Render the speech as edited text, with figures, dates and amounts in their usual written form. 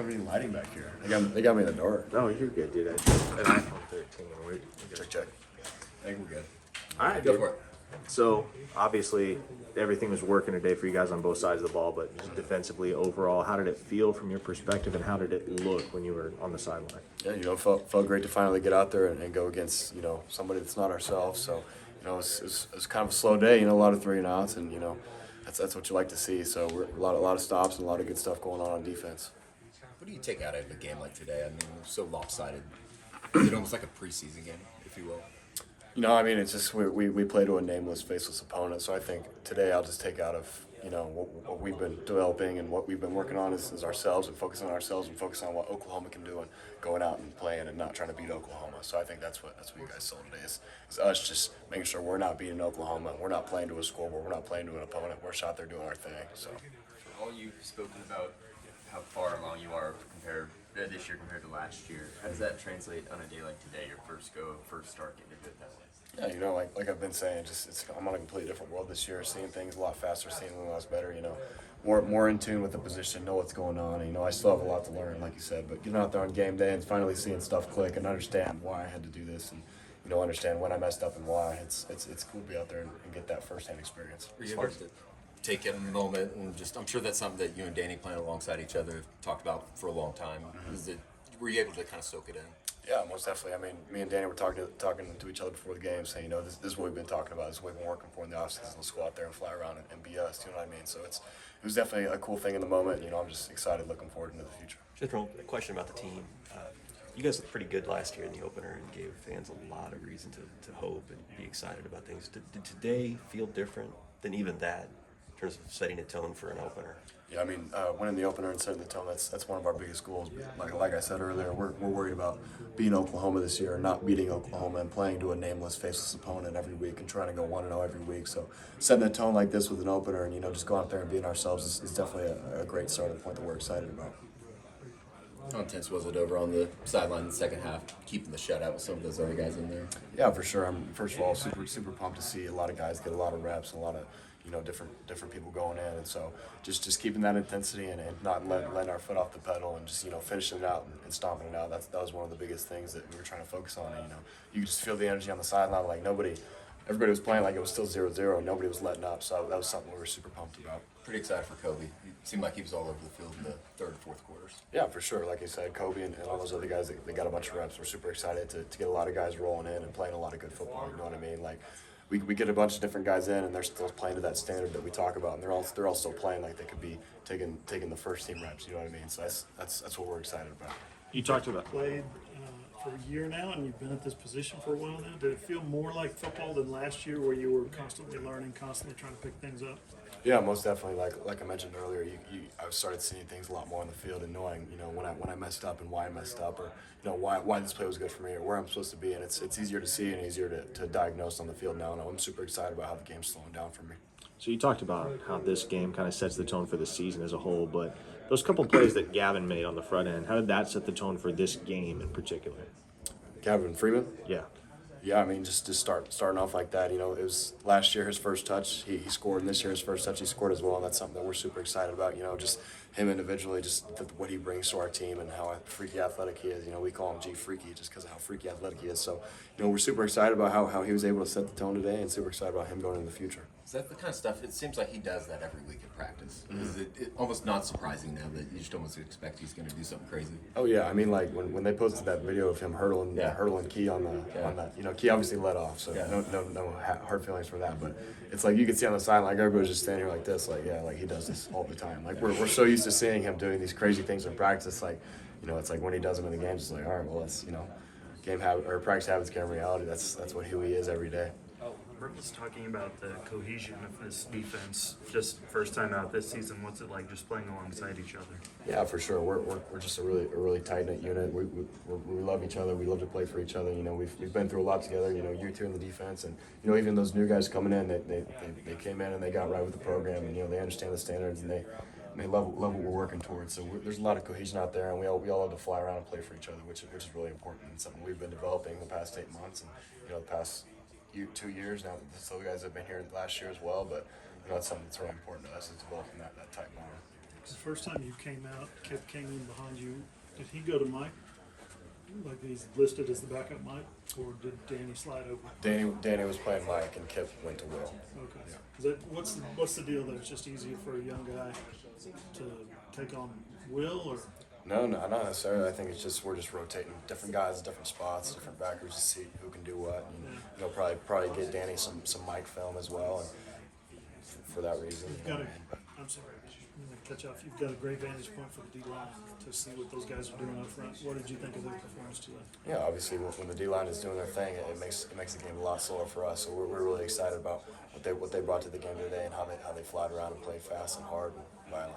everything lighting back here? They got me in the door. No, you're good, dude. I just an iPhone 13. Check. I think we're good. All right, Go for it. So, obviously, everything was working today for you guys on both sides of the ball, but just defensively, overall, how did it feel from your perspective, and how did it look when you were on the sideline? Yeah, felt great to finally get out there and go against, somebody that's not ourselves. So, it's kind of a slow day, a lot of 3-and-outs, and, that's what you like to see. So, we're a lot of stops and a lot of good stuff going on defense. What do you take out of a game like today? I mean, it was so lopsided. Is it almost like a preseason game, if you will? It's just we play to a nameless, faceless opponent. So I think today I'll just take out of, what we've been developing and what we've been working on is ourselves and focusing on ourselves and focusing on what Oklahoma can do and going out and playing and not trying to beat Oklahoma. So I think that's what you guys saw today is us just making sure we're not beating Oklahoma. We're not playing to a scoreboard. We're not playing to an opponent. We're just out there doing our thing. So For all you've spoken about how far along you are this year compared to last year, how does that translate on a day like today, your first start getting into it that way? Yeah, like I've been saying, I'm on a completely different world this year, seeing things a lot faster, seeing them a lot better, more in tune with the position, know what's going on. And, I still have a lot to learn, like you said, but getting out there on game day and finally seeing stuff click and understand why I had to do this and, understand when I messed up and why. It's cool to be out there and get that firsthand experience. Were you able to take it in a moment and I'm sure that's something that you and Danny playing alongside each other have talked about for a long time. Were you able to kind of soak it in? Yeah, most definitely. Me and Danny were talking to each other before the game, saying, this is what we've been talking about. This is what we've been working for in the offseason. Let's go out there and fly around and be us. You know what I mean? So it was definitely a cool thing in the moment. I'm just excited, looking forward into the future. Just a question about the team. You guys looked pretty good last year in the opener and gave fans a lot of reason to hope and be excited about things. Did today feel different than even that in terms of setting a tone for an opener? Yeah, winning the opener and setting the tone, that's one of our biggest goals. Like I said earlier, we're worried about beating Oklahoma this year, not beating Oklahoma and playing to a nameless, faceless opponent every week and trying to go 1-0 every week. So setting a tone like this with an opener and, just going out there and being ourselves is definitely a great starting point that we're excited about. How intense was it over on the sideline in the second half, keeping the shutout with some of those other guys in there? Yeah, for sure. I'm first of all super pumped to see a lot of guys get a lot of reps and a lot of different people going in, and so just keeping that intensity and not letting our foot off the pedal and just finishing it out and stomping it out. That was one of the biggest things that we were trying to focus on. And, you could just feel the energy on the sideline. Like everybody was playing like it was still 0-0. Nobody was letting up. So that was something we were super pumped about. Pretty excited for Kobe. It seemed like he was all over the field in the third and fourth quarters. Yeah, for sure. Like I said, Kobe and all those other guys, they got a bunch of reps. We're super excited to get a lot of guys rolling in and playing a lot of good football. You know what I mean? Like we get a bunch of different guys in, and they're still playing to that standard that we talk about, and they're all still playing like they could be taking the first team reps. You know what I mean? So that's what we're excited about. You talked about played for a year now, and you've been at this position for a while now. Did it feel more like football than last year, where you were constantly learning, constantly trying to pick things up? Yeah, most definitely. Like I mentioned earlier, I started seeing things a lot more on the field and knowing, when I messed up and why I messed up, or why this play was good for me or where I'm supposed to be, and it's easier to see and easier to diagnose on the field now. And I'm super excited about how the game's slowing down for me. So you talked about how this game kind of sets the tone for the season as a whole, but those couple plays that Gavin made on the front end, how did that set the tone for this game in particular? Gavin Freeman? Yeah. Yeah, just starting off like that. It was last year his first touch. He scored, and this year his first touch he scored as well. And that's something that we're super excited about. Just him individually, just what he brings to our team and how freaky athletic he is. We call him G Freaky just because of how freaky athletic he is. So, we're super excited about how he was able to set the tone today, and super excited about him going into the future. Is that the kind of stuff, it seems like he does that every week in practice. Is it almost not surprising now that you just almost expect he's going to do something crazy? Oh yeah, like when they posted that video of him hurdling Key on that, Key obviously let off, so no hard feelings for that. But it's like you can see on the sideline, like everybody's just standing here like this, like he does this all the time. Like we're so used to seeing him doing these crazy things in practice, it's like when he does them in the games, it's like, all right, well, that's game habit or practice habits become reality. That's who he is every day. Bert was talking about the cohesion of this defense. Just first time out this season, what's it like just playing alongside each other? Yeah, for sure. We're just a really tight knit unit. We love each other. We love to play for each other. We've been through a lot together. You two in the defense, and even those new guys coming in, they came in and they got right with the program, and they understand the standards and they love what we're working towards. So there's a lot of cohesion out there, and we all love to fly around and play for each other, which is really important and something we've been developing the past 8 months and the past 2 years now. Some guys have been here last year as well, but it's something that's really important to us is developing that type bond. The first time you came out, Kip came in behind you. Did he go to Mike? Like he's listed as the backup Mike, or did Danny slide over? Danny was playing Mike, and Kip went to Will. Okay. Is that what's the deal there? It's just easier for a young guy to take on Will, or No, not necessarily. I think it's just we're just rotating different guys, different spots, different backers to see who can do what. And, you know, probably get Danny some Mike film as well, and for that reason. you've got a. I'm sorry, I'm gonna catch off. You've got a great vantage point for the D line to see what those guys are doing up front. What did you think of their performance today? Yeah, obviously when the D line is doing their thing, it makes the game a lot slower for us. So we're really excited about what they brought to the game today and how they flied around and played fast and hard and violent.